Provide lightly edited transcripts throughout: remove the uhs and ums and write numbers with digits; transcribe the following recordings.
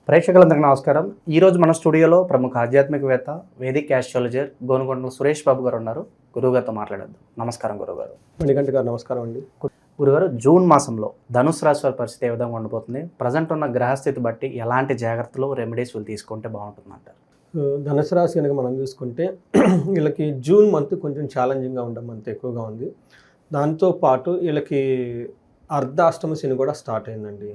ప్రేక్షకులందరికీ నమస్కారం. ఈరోజు మన స్టూడియోలో ప్రముఖ ఆధ్యాత్మికవేత్త, వేదిక్ యాస్ట్రాలజర్ గోనుగొండల సురేష్ బాబు గారు ఉన్నారు. గురువుగారితో మాట్లాడద్దు. నమస్కారం గురువుగారు. మణికంఠ గారు నమస్కారం అండి. గురుగారు, జూన్ మాసంలో ధనుసు రాశి వారి పరిస్థితి ఏ విధంగా ఉండబోతుంది? ప్రజెంట్ ఉన్న గ్రహస్థితి బట్టి ఎలాంటి జాగ్రత్తలు, రెమెడీస్ వీళ్ళు తీసుకుంటే బాగుంటుందంటారు? ధనుసు రాశి కనుక మనం చూసుకుంటే వీళ్ళకి జూన్ మంత్ కొంచెం ఛాలెంజింగ్గా ఉండడం మంత్ ఎక్కువగా ఉంది. దాంతోపాటు వీళ్ళకి అర్ధాష్టమ శని కూడా స్టార్ట్ అయిందండి.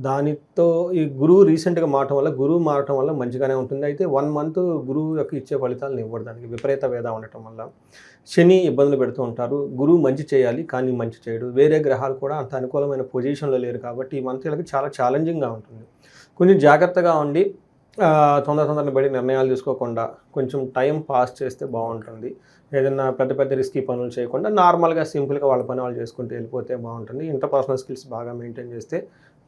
దానితో ఈ గురువు రీసెంట్గా మారటం వల్ల మంచిగానే ఉంటుంది. అయితే 1 మంత్ గురువు యొక్క ఇచ్చే ఫలితాలను ఇవ్వడం, దానికి విపరీత వేద ఉండటం వల్ల శని ఇబ్బందులు పెడుతూ ఉంటారు. గురువు మంచి చేయాలి కానీ మంచి చేయడు. వేరే గ్రహాలు కూడా అంత అనుకూలమైన పొజిషన్లో లేరు కాబట్టి ఈ మంత్ వీళ్ళకి చాలా ఛాలెంజింగ్గా ఉంటుంది. కొంచెం జాగ్రత్తగా ఉండి తొందరగా బడి నిర్ణయాలు తీసుకోకుండా కొంచెం టైం పాస్ చేస్తే బాగుంటుంది. ఏదైనా పెద్ద రిస్కీ పనులు చేయకుండా నార్మల్గా సింపుల్గా వాళ్ళ పని వాళ్ళు చేసుకుంటూ వెళ్ళిపోతే బాగుంటుంది. ఇంటర్పర్సనల్ స్కిల్స్ బాగా మెయింటైన్ చేస్తే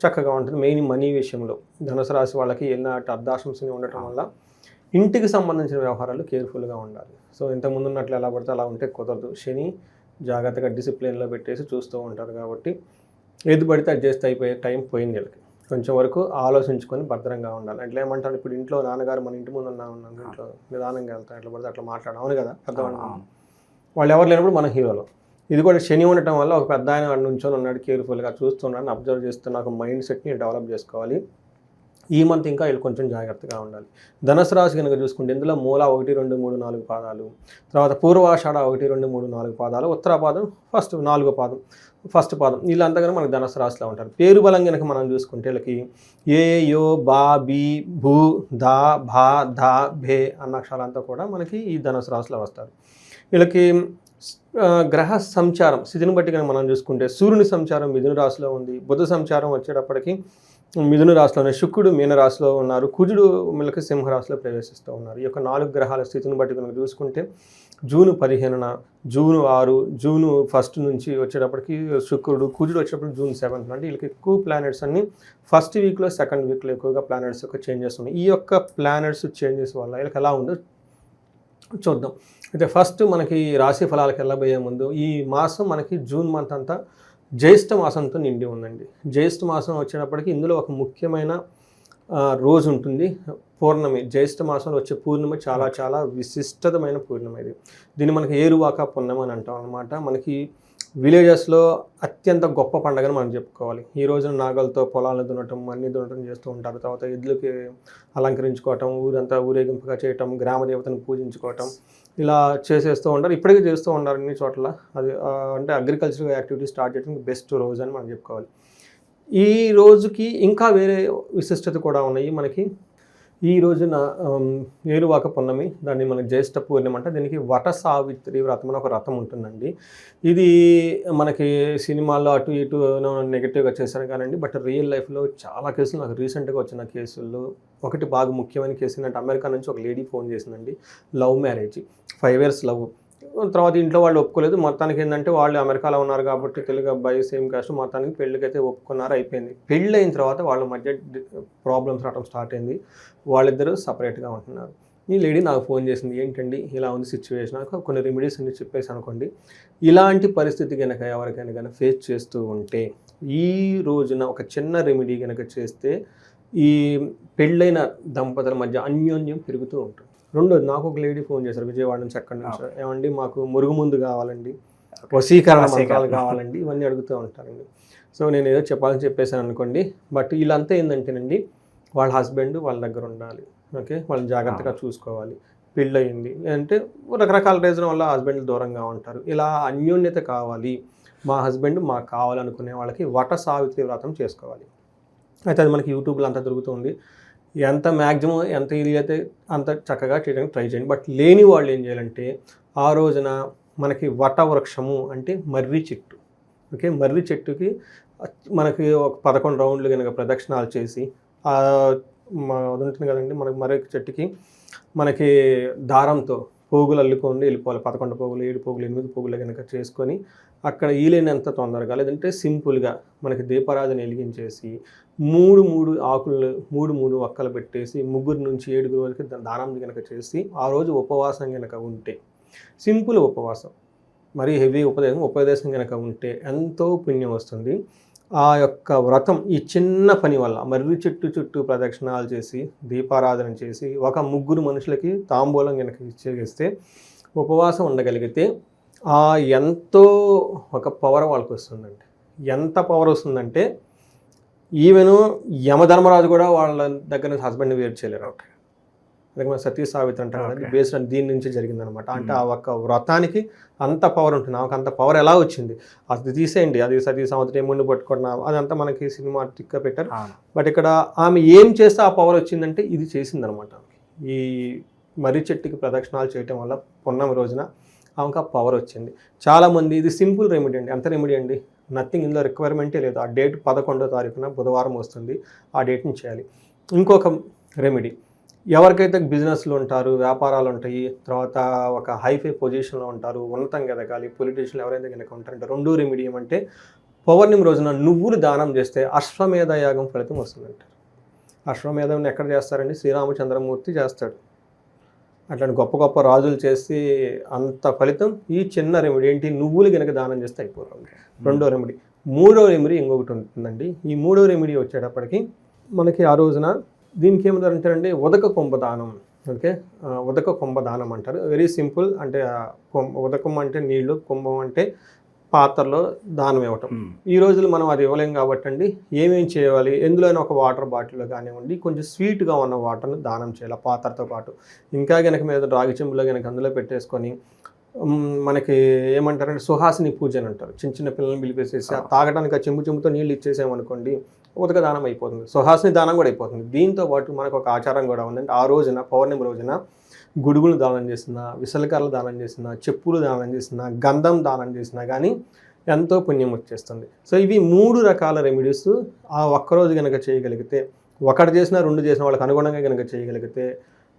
చక్కగా ఉంటుంది. మెయిన్ మనీ విషయంలో ధనుసు రాశి వాళ్ళకి అర్ధాష్టమ శని ఉండటం వల్ల ఇంటికి సంబంధించిన వ్యవహారాలు కేర్ఫుల్గా ఉండాలి. సో ఇంతకుముందు ఉన్నట్లు ఎలా పడితే అలా ఉంటే కుదరదు. శని జాగ్రత్తగా డిసిప్లిన్లో పెట్టేసి చూస్తూ ఉంటారు కాబట్టి ఏది పడితే అది చేస్తే అయిపోయే టైం పోయింది. వీళ్ళకి కొంచెం వరకు ఆలోచించుకొని భద్రంగా ఉండాలి. అట్లా ఏమంటారు, ఇప్పుడు ఇంట్లో నాన్నగారు మన ఇంటి ముందు ఉన్నాం, ఇంట్లో నిదానంగా వెళ్తాం, ఎట్లా పడితే అట్లా మాట్లాడడం అవును కదా. పెద్దవాళ్ళు వాళ్ళు ఎవరు లేనప్పుడు మన హీరోలు. ఇది కూడా శని ఉండటం వల్ల ఒక పెద్ద ఆయన నుంచొని ఉన్నాడు, కేర్ఫుల్గా చూస్తున్నాడు, అబ్జర్వ్ చేస్తున్న ఒక మైండ్ సెట్ని డెవలప్ చేసుకోవాలి. ఈ మంత్ ఇంకా వీళ్ళు కొంచెం జాగ్రత్తగా ఉండాలి. ధనుసు రాశి కనుక చూసుకుంటే ఇందులో మూల 1, 2, 3, 4 పాదాలు, తర్వాత పూర్వాషాఢ 1, 2, 3, 4 పాదాలు, ఉత్తరాపాదం ఫస్ట్ పాదం వీళ్ళంతా కనుక మనకు ధనుసు రాశిలో ఉంటారు. పేరు బలం కనుక మనం చూసుకుంటే వీళ్ళకి ఏ, యో, బా, బి, భూ, దా, భా, ధా, భే అన్న అక్షరాలంతా కూడా మనకి ఈ ధనుసు రాశిలో వస్తారు. వీళ్ళకి గ్రహ సంచారం స్థితిని బట్టి కనుక మనం చూసుకుంటే సూర్యుని సంచారం మిథున రాశిలో ఉంది. బుధ సంచారం వచ్చేటప్పటికి మిథున రాశిలోనే, శుక్రుడు మీన రాశిలో ఉన్నారు, కుజుడు వీళ్ళకి సింహరాశిలో ప్రవేశిస్తూ ఉన్నారు. ఈ యొక్క 4 గ్రహాల స్థితిని బట్టి కనుక చూసుకుంటే జూన్ 15న, జూన్ 6, జూన్ 1 నుంచి వచ్చేటప్పటికి శుక్రుడు, కుజుడు వచ్చేటప్పటికి జూన్ 7. అంటే వీళ్ళకి ఎక్కువ ప్లానెట్స్ అన్ని ఫస్ట్ వీక్లో, సెకండ్ వీక్లో ఎక్కువగా ప్లానెట్స్ యొక్క చేంజెస్ ఉన్నాయి. ఈ యొక్క ప్లానెట్స్ చేంజెస్ వల్ల వీళ్ళకి ఎలా ఉందో చూద్దాం. అయితే ఫస్ట్ మనకి రాశి ఫలాలకు వెళ్ళబోయే ముందు ఈ మాసం మనకి జూన్ మంత్ అంతా జ్యేష్ఠ మాసంతో నిండి ఉందండి. జ్యేష్ఠ మాసం వచ్చేటప్పటికి ఇందులో ఒక ముఖ్యమైన రోజు ఉంటుంది, పౌర్ణమి. జ్యేష్ఠ మాసంలో వచ్చే పూర్ణిమ చాలా విశిష్టమైన పూర్ణిమ ఇది. దీన్ని మనకి ఏరువాక పున్నమి అని అంటాం అనమాట. మనకి విలేజెస్లో అత్యంత గొప్ప పండుగని మనం చెప్పుకోవాలి. ఈ రోజున నాగలతో పొలాలను దున్నటం, అన్ని దున్నటం చేస్తూ ఉంటారు. తర్వాత ఎద్దులకి అలంకరించుకోవటం, ఊరంతా ఊరేగింపుగా చేయటం, గ్రామ దేవతను పూజించుకోవటం, ఇలా చేసేస్తూ ఉంటారు. ఇప్పటికీ చేస్తూ ఉంటారు అన్ని చోట్ల. అది అంటే అగ్రికల్చరల్ యాక్టివిటీ స్టార్ట్ చేయడానికి బెస్ట్ రోజు అని మనం చెప్పుకోవాలి. ఈ రోజుకి ఇంకా వేరే విశిష్టత కూడా ఉన్నాయి మనకి. ఈ రోజున ఏరువాక పున్నమి, దాన్ని మనకి జ్యేష్ఠ పూర్ణిమ అంటే దీనికి వట సావిత్రి వ్రతం అని ఒక వ్రతం ఉంటుందండి. ఇది మనకి సినిమాల్లో అటు ఇటు నెగిటివ్గా చేశారు కానండి, బట్ రియల్ లైఫ్లో చాలా కేసులు నాకు రీసెంట్గా వచ్చిన కేసుల్లో ఒకటి బాగా ముఖ్యమైన కేసు ఏంటంటే, అమెరికా నుంచి ఒక లేడీ ఫోన్ చేసిందండి. Love marriage, 5 years love. తర్వాత ఇంట్లో వాళ్ళు ఒప్పుకోలేదు. మొత్తానికి ఏంటంటే వాళ్ళు అమెరికాలో ఉన్నారు కాబట్టి తెలుగు అబ్బాయి, సేమ్ కాస్ట్, మొత్తానికి పెళ్ళికైతే ఒప్పుకున్నారు, అయిపోయింది. పెళ్ళి అయిన తర్వాత వాళ్ళ మధ్య ప్రాబ్లమ్స్ రావడం స్టార్ట్ అయింది. వాళ్ళిద్దరూ సపరేట్గా ఉంటున్నారు. ఈ లేడీ నాకు ఫోన్ చేసింది, ఏంటండి ఇలా ఉంది సిచ్యువేషన్, కొన్ని రెమెడీస్ అన్ని చెప్పేసి అనుకోండి. ఇలాంటి పరిస్థితి కనుక ఎవరికైనా కనుక ఫేస్ చేస్తూ ఉంటే ఈ రోజున ఒక చిన్న రెమెడీ కనుక చేస్తే ఈ పెళ్ళైన దంపతుల మధ్య అన్యోన్యం పెరుగుతూ ఉంటుంది. రెండోది, నాకు ఒక లేడీ ఫోన్ చేశారు విజయవాడ నుంచి, అక్కడి నుంచి. ఏమండి మాకు మురుగుముందు కావాలండి, వశీకరణ మంత్రాలు కావాలండి, ఇవన్నీ అడుగుతూ ఉంటారండి. సో నేను ఏదో చెప్పేసాను అనుకోండి. బట్ వీళ్ళంతా ఏంటంటేనండి, వాళ్ళ హస్బెండ్ వాళ్ళ దగ్గర ఉండాలి, ఓకే, వాళ్ళని జాగ్రత్తగా చూసుకోవాలి. పెళ్ళయింది అంటే రకరకాల రీజన్ వల్ల హస్బెండ్ దూరంగా ఉంటారు. ఇలా అన్యోన్యత కావాలి, మా హస్బెండ్ మాకు కావాలనుకునే వాళ్ళకి వట సావిత్రి వ్రతం చేసుకోవాలి. అయితే అది మనకి యూట్యూబ్లో అంతా దొరుకుతుంది. ఎంత మ్యాక్సిమం ఎంత ఈజీ అయితే అంత చక్కగా చేయడానికి ట్రై చేయండి. బట్ లేని వాళ్ళు ఏం చేయాలంటే, ఆ రోజున మనకి వట వృక్షము అంటే మర్రి చెట్టు, ఓకే, మర్రి చెట్టుకి మనకి ఒక 11 రౌండ్లు కనుక ప్రదక్షిణాలు చేసి, అది ఉంటుంది కదండి మనకి మర్రి చెట్టుకి మనకి దారంతో పోగులు అల్లుకొని వెళ్ళిపోవాలి. 11 పోగులు, 7 పోగులు, 8 పోగులు కనుక చేసుకొని అక్కడ ఈలేనంత తొందరగా, లేదంటే సింపుల్గా మనకి దీపారాధన వెలిగించేసి 3 ఆకులు 3 వక్కలు పెట్టేసి 3 నుంచి 7 వరకు దానం కనుక చేసి ఆ రోజు ఉపవాసం కనుక ఉంటే, సింపుల్ ఉపవాసం, మరీ హెవీ ఉపదేశం కనుక ఉంటే ఎంతో పుణ్యం వస్తుంది. ఆ యొక్క వ్రతం ఈ చిన్న పని వల్ల మర్రి చెట్టు చుట్టూ ప్రదక్షిణాలు చేసి దీపారాధన చేసి ఒక ముగ్గురు మనుషులకి తాంబూలం కనుక ఇచ్చేస్తే ఉపవాసం ఉండగలిగితే ఎంతో ఒక పవర్ వాళ్ళకి వస్తుందండి. ఎంత పవర్ వస్తుందంటే ఈవెను యమధర్మరాజు కూడా వాళ్ళ దగ్గర నుంచి హస్బెండ్ని వేరు చేయలేరు. అందుకే మన సతీ సావిత్రి అంటారు కదా, బేస్డ్ అని దీని నుంచి జరిగిందనమాట. అంటే ఆ ఒక్క వ్రతానికి అంత పవర్ ఉంటుంది. ఆమెకు అంత పవర్ ఎలా వచ్చింది అది తీసేయండి, అది సతీ సావిత్రి ఏముండి పట్టుకున్నా అదంతా మనకి సినిమాటిక్గా పెట్టారు. బట్ ఇక్కడ ఆమె ఏం చేస్తే ఆ పవర్ వచ్చిందంటే ఇది చేసిందనమాట. ఈ మర్రి చెట్టుకి ప్రదక్షిణాలు చేయటం వల్ల పున్నమి రోజున ఆమెకు ఆ పవర్ వచ్చింది. చాలామంది ఇది సింపుల్ రెమెడీ అండి. ఎంత రెమెడీ అండి, నథింగ్, ఇందులో రిక్వైర్మెంటే లేదు. ఆ డేట్ 11వ తారీఖున బుధవారం వస్తుంది, ఆ డేట్ని చేయాలి. ఇంకొక రెమెడీ, ఎవరికైతే బిజినెస్లు ఉంటారు, వ్యాపారాలు ఉంటాయి, తర్వాత ఒక హైఫై పొజిషన్లో ఉంటారు, ఉన్నతంగా ఎదగాలి, పొలిటీషియన్లు ఎవరైతే కనుక ఉంటారంటే రెండో రెమెడీ ఏమంటే పౌర్ణమి రోజున నువ్వులు దానం చేస్తే అశ్వమేధ యాగం ఫలితం వస్తుందంటారు. అశ్వమేధం ఎక్కడ చేస్తారండి, శ్రీరామచంద్రమూర్తి చేస్తాడు. అట్లాంటి గొప్ప గొప్ప రాజులు చేసి అంత ఫలితం ఈ చిన్న రెమెడీ ఏంటి, నువ్వులు కనుక దానం చేస్తే అయిపోతుంది. రెండో రెమెడీ. మూడో రెమెడీ ఇంకొకటి ఉంటుందండి. ఈ మూడో రెమెడీ వచ్చేటప్పటికి మనకి ఆ రోజున దీనికి ఏమంటారంటే ఉదక కుంభదానం. ఓకే, ఉదక కుంభదానం అంటారు. Very simple. అంటే ఉదకం అంటే నీళ్లు, కుంభం అంటే పాత్రలో దానం ఇవ్వటం. ఈ రోజులు మనం అది ఇవ్వలేం కాబట్టి అండి ఏమేం చేయాలి, ఎందులోనైనా ఒక వాటర్ బాటిల్లో కానివ్వండి కొంచెం స్వీట్గా ఉన్న వాటర్ని దానం చేయాలి పాత్రతో పాటు. ఇంకా కనుక మీద రాగి చెంబులో కనుక అందులో పెట్టేసుకొని మనకి ఏమంటారంటే సుహాసిని పూజ అని అంటారు. చిన్న చిన్న పిల్లల్ని పిలిపేసేసి తాగడానికి ఆ చెంబుతో నీళ్ళు ఇచ్చేసామనుకోండి ఉదక దానం అయిపోతుంది, సుహాసిని దానం కూడా అయిపోతుంది. దీంతో పాటు మనకు ఒక ఆచారం కూడా ఉందంటే ఆ రోజున పౌర్ణమి రోజున గుడుగులు దానం చేసిన, విసలకర్రలు దానం చేసిన, చెప్పులు దానం చేసిన, గంధం దానం చేసినా కానీ ఎంతో పుణ్యం వచ్చేస్తుంది. సో ఇవి 3 రకాల రెమెడీస్ ఆ ఒక్కరోజు కనుక చేయగలిగితే, ఒకటి చేసినా 2 చేసిన వాళ్ళకి అనుగుణంగా కనుక చేయగలిగితే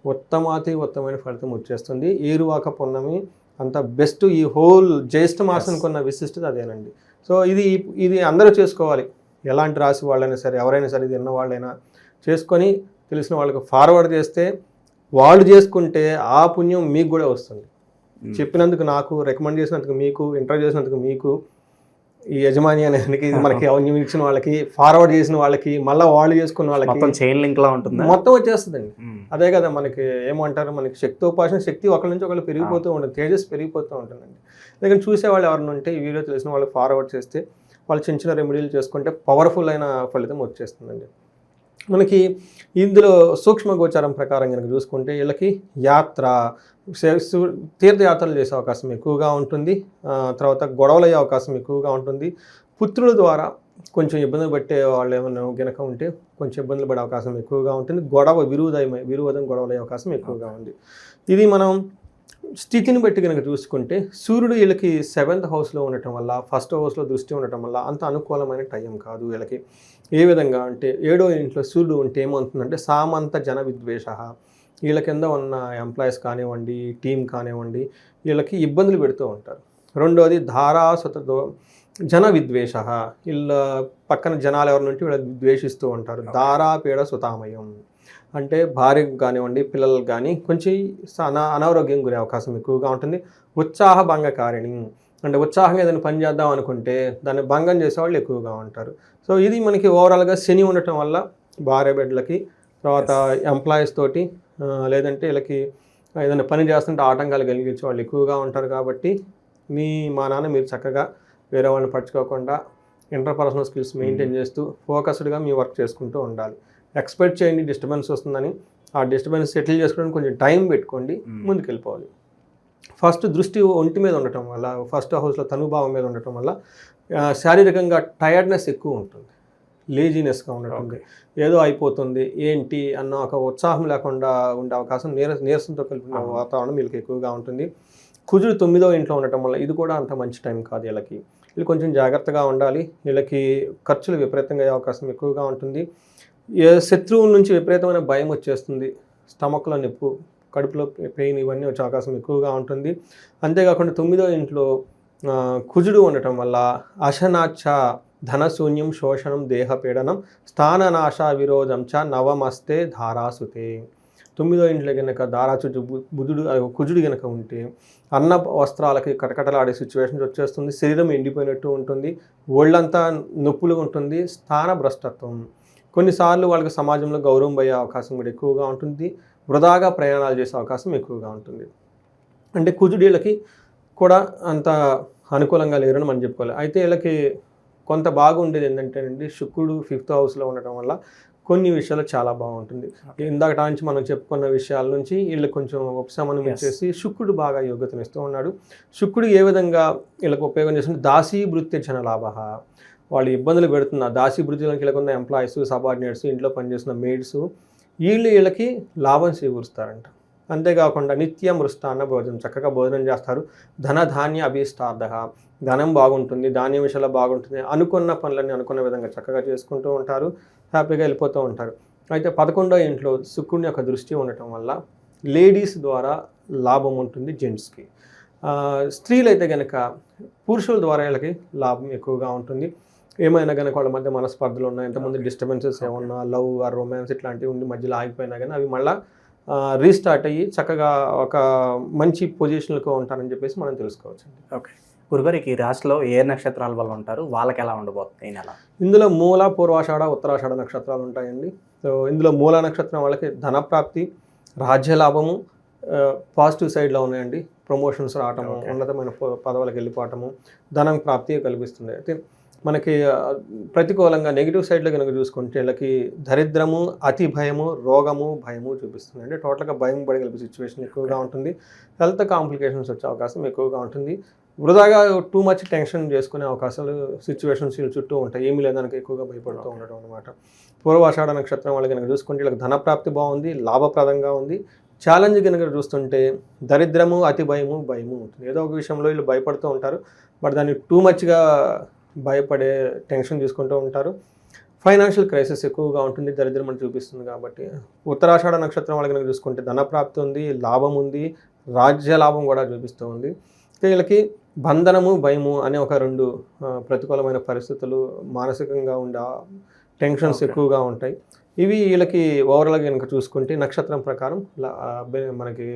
ఉత్తమైన ఫలితం వచ్చేస్తుంది. ఏరువాక పున్నమి అంత బెస్ట్. ఈ హోల్ జ్యేష్ఠ మాసానికి ఉన్న విశిష్టత అదేనండి. సో ఇది అందరూ చేసుకోవాలి. ఎలాంటి రాశి వాళ్ళైనా సరే, ఎవరైనా సరే, ఇది ఉన్న వాళ్ళైనా చేసుకొని తెలిసిన వాళ్ళకి ఫార్వర్డ్ చేస్తే, వాళ్ళు చేసుకుంటే ఆ పుణ్యం మీకు కూడా వస్తుంది. చెప్పినందుకు నాకు, రికమెండ్ చేసినందుకు మీకు, ఇంటర్వ్యూ చేసినందుకు మీకు, ఈ యజమాని అనేది మనకి అవన్నీ ఇచ్చిన వాళ్ళకి, ఫార్వర్డ్ చేసిన వాళ్ళకి, మళ్ళీ వాళ్ళు చేసుకున్న వాళ్ళకి చైన్ లింక్ లా ఉంటుంది, మొత్తం వచ్చేస్తుందండి. అదే కదా మనకి ఏమంటారు, మనకి శక్తోపాసన శక్తి ఒకరి నుంచి ఒకళ్ళు పెరిగిపోతూ ఉంటుంది, తేజస్ పెరిగిపోతూ ఉంటుందండి. అందుకని చూసేవాళ్ళు ఎవరైనా ఉంటే ఈ వీడియో తెలిసిన వాళ్ళకి ఫార్వర్డ్ చేస్తే వాళ్ళు చిన్న చిన్న రెమెడీలు చేసుకుంటే పవర్ఫుల్ అయిన ఫలితం వచ్చేస్తుందండి. మనకి ఇందులో సూక్ష్మ గోచారం ప్రకారం కనుక చూసుకుంటే వీళ్ళకి యాత్ర, తీర్థయాత్రలు చేసే అవకాశం ఎక్కువగా ఉంటుంది. తర్వాత గొడవలు అయ్యే అవకాశం ఎక్కువగా ఉంటుంది. పుత్రుల ద్వారా కొంచెం ఇబ్బందులు పట్టే వాళ్ళు ఏమైనా గనక ఉంటే కొంచెం ఇబ్బందులు పడే అవకాశం ఎక్కువగా ఉంటుంది. విరోధం గొడవలు అయ్యే అవకాశం ఎక్కువగా ఉంది. ఇది మనం స్థితిని బట్టి కనుక చూసుకుంటే సూర్యుడు వీళ్ళకి 7th హౌస్లో ఉండటం వల్ల, 1st హౌస్లో దృష్టి ఉండటం వల్ల అంత అనుకూలమైన టైం కాదు వీళ్ళకి. ఏ విధంగా అంటే 7వ ఇంట్లో సూర్యుడు ఉంటే ఏమవుతుందంటే సామంత జన విద్వేష, వీళ్ళ కింద ఉన్న ఎంప్లాయీస్ కానివ్వండి, టీం కానివ్వండి, వీళ్ళకి ఇబ్బందులు పెడుతూ ఉంటారు. రెండోది ధారాసుతతో జన విద్వేష, వీళ్ళ పక్కన జనాలు ఎవరి నుండి వీళ్ళకి ద్వేషిస్తూ ఉంటారు. ధారాపీడ సుతామయం అంటే భార్యకు కానివ్వండి, పిల్లలకు కానీ కొంచెం అనారోగ్యం గురే అవకాశం ఎక్కువగా ఉంటుంది. ఉత్సాహ భంగకారిణి అంటే ఉత్సాహంగా ఏదైనా పని చేద్దాం అనుకుంటే దాన్ని భంగం చేసేవాళ్ళు ఎక్కువగా ఉంటారు. సో ఇది మనకి ఓవరాల్గా శని ఉండటం వల్ల భార్య బిడ్డలకి, తర్వాత ఎంప్లాయీస్ తోటి, లేదంటే వీళ్ళకి ఏదైనా పని చేస్తుంటే ఆటంకాలు కలిగించే వాళ్ళు ఎక్కువగా ఉంటారు. కాబట్టి మా నాన్న మీరు చక్కగా వేరే వాళ్ళని పట్టుకోకుండా ఇంటర్పర్సనల్ స్కిల్స్ మెయింటైన్ చేస్తూ ఫోకస్డ్గా మీ వర్క్ చేసుకుంటూ ఉండాలి. ఎక్స్పెక్ట్ చేయండి డిస్టర్బెన్స్ వస్తుందని, ఆ డిస్టర్బెన్స్ సెటిల్ చేసుకోవడానికి కొంచెం టైం పెట్టుకోండి, ముందుకు వెళ్ళిపోవాలి. ఫస్ట్ దృష్టి ఒంటి మీద ఉండటం వల్ల, 1st హౌస్లో తనుభావం మీద ఉండటం వల్ల శారీరకంగా టైర్డ్నెస్ ఎక్కువ ఉంటుంది, లేజీనెస్గా ఉండటం, ఏదో అయిపోతుంది ఏంటి అన్న ఒక ఉత్సాహం లేకుండా ఉండే అవకాశం, నీరసంతో కలిపిన వాతావరణం వీళ్ళకి ఎక్కువగా ఉంటుంది. కుజుడు 9వ ఇంట్లో ఉండటం వల్ల ఇది కూడా అంత మంచి టైం కాదు వీళ్ళకి. వీళ్ళు కొంచెం జాగ్రత్తగా ఉండాలి. వీళ్ళకి ఖర్చులు విపరీతంగా అయ్యే అవకాశం ఎక్కువగా ఉంటుంది. శత్రువుల నుంచి విపరీతమైన భయం వచ్చేస్తుంది, స్టమక్లో నొప్పి, కడుపులో పెయిన్, ఇవన్నీ వచ్చే అవకాశం ఎక్కువగా ఉంటుంది. అంతేకాకుండా 9వ ఇంట్లో కుజుడు ఉండటం వల్ల అశనాచ ధనశూన్యం, శోషణం, దేహపీడనం, స్థాననాశ విరోధం చ నవమస్తే ధారాసుతే 9వ ఇంట్లో కనుక దారాచుడు బుధుడు కుజుడు కనుక ఉంటే అన్న వస్త్రాలకి కటకటలాడే సిచ్యువేషన్స్ వచ్చేస్తుంది. శరీరం ఎండిపోయినట్టు ఉంటుంది, ఒళ్ళంతా నొప్పులు ఉంటుంది, స్థాన భ్రష్టత్వం. కొన్నిసార్లు వాళ్ళకి సమాజంలో గౌరవం పోయే అవకాశం కూడా ఎక్కువగా ఉంటుంది, వృధాగా ప్రయాణాలు చేసే అవకాశం ఎక్కువగా ఉంటుంది. అంటే కుజుడు వీళ్ళకి కూడా అంత అనుకూలంగా లేరని మనం చెప్పుకోవాలి. అయితే వీళ్ళకి కొంత బాగుండేది ఏంటంటేనండి, శుక్రుడు 5th హౌస్లో ఉండటం వల్ల కొన్ని విషయాలు చాలా బాగుంటుంది. ఇందాక నుంచి మనం చెప్పుకున్న విషయాల నుంచి వీళ్ళకి కొంచెం ఉపశమనం ఇచ్చేసి శుక్రుడు బాగా యోగ్యతనిస్తూ ఉన్నాడు. శుక్రుడు ఏ విధంగా వీళ్ళకి ఉపయోగం చేస్తుంటే దాసీ వృత్తి జన లాభ. వాళ్ళు ఇబ్బందులు పెడుతున్న దాసీ వృత్తిలోకి వీళ్ళకున్న ఎంప్లాయీస్, సబార్డినేట్స్, ఇంట్లో పనిచేస్తున్న మెయిడ్స్, వీళ్ళకి లాభం చేకూరుస్తారంట. అంతేకాకుండా నిత్య మృష్టాన్న భోజనం, చక్కగా భోజనం చేస్తారు. ధన ధాన్య అభీష్టార్థ, ధనం బాగుంటుంది, ధాన్యం విషయంలో బాగుంటుంది, అనుకున్న పనులన్నీ అనుకున్న విధంగా చక్కగా చేసుకుంటూ ఉంటారు, హ్యాపీగా వెళ్ళిపోతూ ఉంటారు. అయితే 11వ ఇంట్లో శుక్రుని యొక్క దృష్టి ఉండటం వల్ల లేడీస్ ద్వారా లాభం ఉంటుంది జెంట్స్కి. స్త్రీలు అయితే కనుక పురుషుల ద్వారా వీళ్ళకి లాభం ఎక్కువగా ఉంటుంది. ఏమైనా కనుక వాళ్ళ మధ్య మనస్పర్ధలు ఉన్నాయి, ఎంతమంది డిస్టర్బెన్సెస్ ఏమన్నా, లవ్ ఆర్ రొమాన్స్ ఇట్లాంటివి ఉండి మధ్యలో ఆగిపోయినా కానీ అవి మళ్ళీ రీస్టార్ట్ అయ్యి చక్కగా ఒక మంచి పొజిషన్లో ఉంటారని చెప్పేసి మనం తెలుసుకోవచ్చు. ఓకే గురుగారికి ఈ రాశిలో ఏ నక్షత్రాల వల్ల ఉంటారు, వాళ్ళకి ఎలా ఉండబోతుంది ఈ నెల? ఇందులో మూల, పూర్వాషాఢ, ఉత్తరాషాఢ నక్షత్రాలు ఉంటాయండి. సో ఇందులో మూల నక్షత్రం వాళ్ళకి ధనప్రాప్తి, రాజ్యలాభము పాజిటివ్ సైడ్లో ఉన్నాయండి. ప్రమోషన్స్ రావటము, ఉన్నతమైన పదవులకు వెళ్ళిపోవటము, ధనం ప్రాప్తి కల్పిస్తుంది. అయితే మనకి ప్రతికూలంగా నెగిటివ్ సైడ్లో కనుక చూసుకుంటే వీళ్ళకి దరిద్రము, అతి భయము, రోగము, భయము చూపిస్తుంది. అంటే టోటల్గా భయం పడి కలిపే సిచ్యువేషన్ ఎక్కువగా ఉంటుంది. హెల్త్ కాంప్లికేషన్స్ వచ్చే అవకాశం ఎక్కువగా ఉంటుంది. వృధాగా టూ మచ్ టెన్షన్ చేసుకునే అవకాశాలు సిచ్యువేషన్స్ వీళ్ళ చుట్టూ ఉంటాయి. ఏమీ లేదానికి ఎక్కువగా భయపడుతూ ఉండడం అనమాట. పూర్వాషాఢ నక్షత్రం వాళ్ళు కనుక చూసుకుంటే వీళ్ళకి ధనప్రాప్తి బాగుంది, లాభప్రదంగా ఉంది. ఛాలెంజ్ కనుక చూస్తుంటే దరిద్రము, అతి భయము ఉంటుంది. ఏదో ఒక విషయంలో వీళ్ళు భయపడుతూ ఉంటారు, బట్ దాన్ని టూ మచ్గా భయపడే టెన్షన్ తీసుకుంటూ ఉంటారు. ఫైనాన్షియల్ క్రైసిస్ ఎక్కువగా ఉంటుంది, దరిద్రం అని చూపిస్తుంది. కాబట్టి ఉత్తరాషాఢ నక్షత్రం వాళ్ళకి కనుక చూసుకుంటే ధనప్రాప్తి ఉంది, లాభం ఉంది, రాజ్య లాభం కూడా చూపిస్తూ ఉంది. వీళ్ళకి బంధనము, భయము అనే ఒక 2 ప్రతికూలమైన పరిస్థితులు, మానసికంగా ఉండే టెన్షన్స్ ఎక్కువగా ఉంటాయి. ఇవి వీళ్ళకి ఓవరాల్గా కనుక చూసుకుంటే నక్షత్రం ప్రకారం మనకి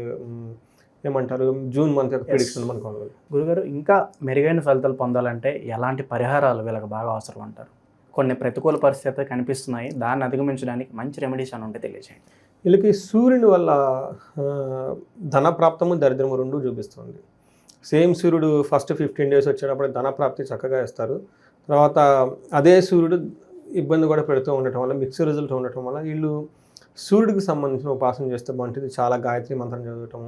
ఏమంటారు జూన్ మంత్ యొక్క ప్రిడిక్షన్ మనకు. గురుగారు ఇంకా మెరుగైన ఫలితాలు పొందాలంటే ఎలాంటి పరిహారాలు వీళ్ళకి బాగా అవసరం అంటారు? కొన్ని ప్రతికూల పరిస్థితులు కనిపిస్తున్నాయి, దాన్ని అధిగమించడానికి మంచి రెమెడీస్ అని ఉంటే తెలియజేయండి. వీళ్ళకి సూర్యుని వల్ల ధనప్రాప్తము, దరిద్రము 2 చూపిస్తుంది. సేమ్ సూర్యుడు ఫస్ట్ 15 days వచ్చేటప్పుడు ధనప్రాప్తి చక్కగా ఇస్తారు. తర్వాత అదే సూర్యుడు ఇబ్బంది కూడా పెడుతూ ఉండటం వల్ల, మిక్స్డ్ రిజల్ట్ ఉండటం వల్ల వీళ్ళు సూర్యుడికి సంబంధించిన ఉపాసన చేస్తే బాగుంటుంది. చాలా గాయత్రి మంత్రం చదవటం,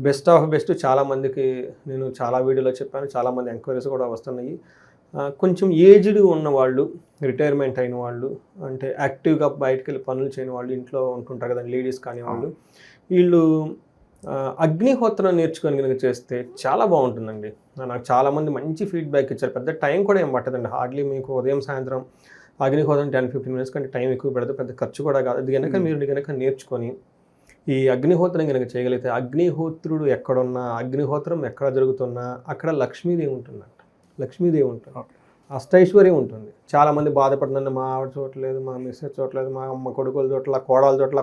బెస్ట్ ఆఫ్ బెస్ట్. చాలామందికి నేను చాలా వీడియోలో చెప్పాను, చాలామంది ఎంక్వైరీస్ కూడా వస్తున్నాయి. కొంచెం ఏజ్డ్ ఉన్న వాళ్ళు, రిటైర్మెంట్ అయిన వాళ్ళు, అంటే యాక్టివ్గా బయటకు వెళ్ళి పనులు చేయని వాళ్ళు, ఇంట్లో ఉంటుంటారు కదా లేడీస్ కానీ వాళ్ళు, వీళ్ళు అగ్నిహోత్రం నేర్చుకొని కనుక చేస్తే చాలా బాగుంటుందండి. నాకు చాలామంది మంచి ఫీడ్బ్యాక్ ఇచ్చారు. పెద్ద టైం కూడా ఏం పట్టదండి, హార్డ్లీ మీకు ఉదయం సాయంత్రం అగ్నిహోత్రం 10-15 minutes కంటే టైం ఎక్కువ పెడితే పెద్ద ఖర్చు కూడా కాదు. అది కనుక మీరు కనుక నేర్చుకొని ఈ అగ్నిహోత్రం కనుక చేయగలిగితే, అగ్నిహోత్రుడు ఎక్కడున్నా, అగ్నిహోత్రం ఎక్కడ జరుగుతున్నా అక్కడ లక్ష్మీదేవి ఉంటుందంట. లక్ష్మీదేవి ఉంటుంది, అష్టైశ్వర్యం ఉంటుంది. చాలామంది బాధపడుతుందండి, మా ఆవిడ చూడలేదు, మా మిస్సెస్ చూడలేదు, మా అమ్మ కొడుకుల చోట్ల,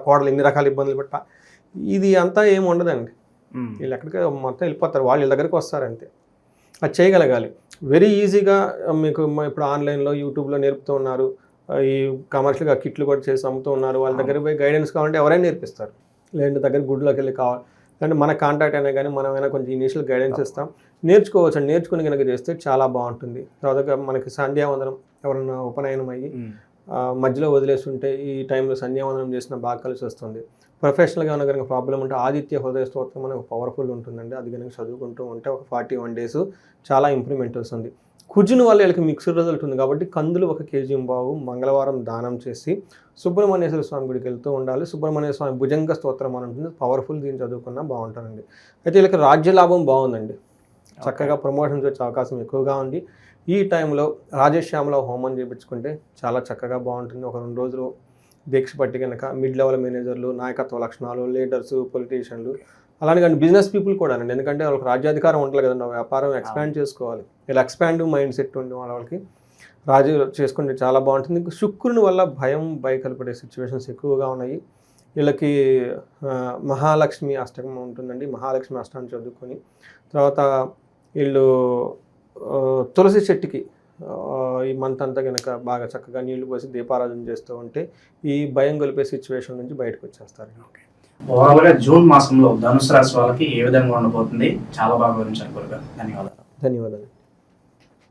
కోడలు ఎన్ని రకాల ఇబ్బందులు పెట్ట, ఇది అంతా ఏమి ఉండదండి. వీళ్ళు ఎక్కడికి మొత్తం వెళ్ళిపోతారు, వాళ్ళ దగ్గరికి వస్తారంతే. అది చేయగలగాలి. వెరీ ఈజీగా మీకు ఇప్పుడు ఆన్లైన్లో, యూట్యూబ్లో నేర్పుతూ ఉన్నారు. ఈ కమర్షియల్గా కిట్లు కూడా చేసి అమ్ముతూ ఉన్నారు. వాళ్ళ దగ్గర పోయి గైడెన్స్ కావాలంటే ఎవరైనా నేర్పిస్తారు. లేదంటే దగ్గర గుడిలోకి వెళ్ళి కావాలి, అంటే మన కాంటాక్ట్ అయినా కానీ మనమైనా కొంచెం ఇనీషియల్ గైడెన్స్ ఇస్తాం. నేర్చుకోవచ్చు. నేర్చుకుని కనుక చేస్తే చాలా బాగుంటుంది. తర్వాత మనకి సంధ్యావందనం, ఎవరన్నా ఉపనయనం అయ్యి మధ్యలో వదిలేస్తుంటే ఈ టైంలో సంధ్యావందనం చేసిన బాగా కలిసి వస్తుంది. ప్రొఫెషనల్గా ఉన్న కనుక ప్రాబ్లం ఉంటే ఆదిత్య హృదయ స్తోత్రం అనేది పవర్ఫుల్ ఉంటుందండి. అది కనుక చదువుకుంటూ ఉంటే ఒక 41 days చాలా ఇంప్రూవ్మెంట్ వస్తుంది. కుజుని వల్ల వీళ్ళకి మిక్స్డ్ రిజల్ట్ ఉంది కాబట్టి కందులు 1 kg మంగళవారం దానం చేసి సుబ్రహ్మణ్యేశ్వర స్వామి గుడికి వెళ్తూ ఉండాలి. సుబ్రహ్మణ్య స్వామి భుజంగ స్తోత్రం అని ఉంటుంది, పవర్ఫుల్. దీన్ని చదువుకున్నా బాగుంటుందండి. అయితే వీళ్ళకి రాజ్యలాభం బాగుందండి, చక్కగా ప్రమోషన్స్ వచ్చే అవకాశం ఎక్కువగా ఉంది. ఈ టైంలో రాజశ్యామలో హోమం చేయించుకుంటే చాలా చక్కగా బాగుంటుంది. ఒక 2 రోజులు దీక్ష పట్టి కనుక మిడ్ లెవెల్ మేనేజర్లు, నాయకత్వ లక్షణాలు, లీడర్స్, పొలిటీషియన్లు, అలానే కానీ బిజినెస్ పీపుల్ కూడా అండి. ఎందుకంటే వాళ్ళకి రాజ్యాధికారం ఉండాలి కదండి, వ్యాపారం ఎక్స్పాండ్ చేసుకోవాలి. ఇలా ఎక్స్పాండ్ మైండ్ సెట్ ఉండి వాళ్ళకి రాజు చేసుకుంటే చాలా బాగుంటుంది. శుక్రుని వల్ల భయం కలిపే సిచ్యువేషన్స్ ఎక్కువగా ఉన్నాయి. వీళ్ళకి మహాలక్ష్మి అష్టకం ఉంటుందండి. మహాలక్ష్మి అష్టకం చదువుకొని తర్వాత వీళ్ళు తులసి చెట్టుకి ఈ మంత్ అంతా కనుక బాగా చక్కగా నీళ్లు పోసి దీపారాధన చేస్తూ ఉంటే ఈ భయం గొలిపే సిచ్యువేషన్ నుంచి బయటకు వచ్చేస్తారు. ఓవరాల్గా జూన్ మాసంలో ధనుసు రాశి వాళ్ళకి ఏ విధంగా ఉండబోతుంది చాలా బాగా వివరించారు గురుగారు. ధన్యవాదాలు. ధన్యవాదాలు.